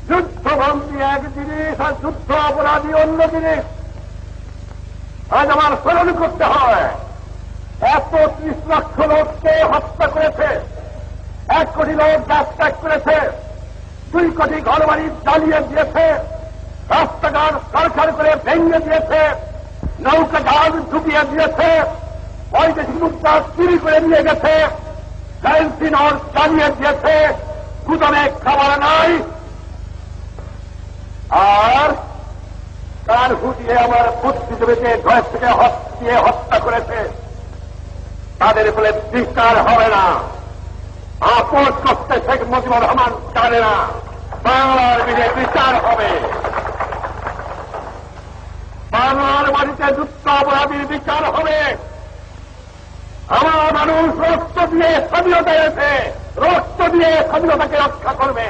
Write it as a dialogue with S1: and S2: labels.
S1: যুদ্ধবন্দী এক জিনিস আর যুদ্ধ অপরাধী অন্য জিনিস। আজ আমার স্মরণ করতে হয়, এত 30 লক্ষ লোককে হত্যা করেছে, 1 কোটি লোক গ্যাস ত্যাগ করেছে, 2 কোটি ঘরবাড়ি জ্বালিয়ে দিয়েছে, রাস্তাঘাট সরকার করে ভেঙে দিয়েছে, নৌকা জাহাজ ডুবিয়ে দিয়েছে, বৈদেশিক মুদ্রা চুরি করে নিয়ে গেছে, কারেন্সি নোট জ্বালিয়ে দিয়েছে, গুদামে খাবার নাই, আর তার হুটিয়ে আমার বুদ্ধিজীবীকে ঘর থেকে দিয়ে হত্যা করেছে। তাদের বলে বিচার হবে না। আপোষ করতে শেখ মুজিবুর রহমান জানে না বাংলার বিলে বিচার হবে। বাংলার বাড়িতে যুদ্ধ অপরাধীর বিচার হবে। আমার মানুষ রক্ত দিয়ে স্বাধীনতা এসে রক্ত দিয়ে স্বাধীনতাকে রক্ষা করবে।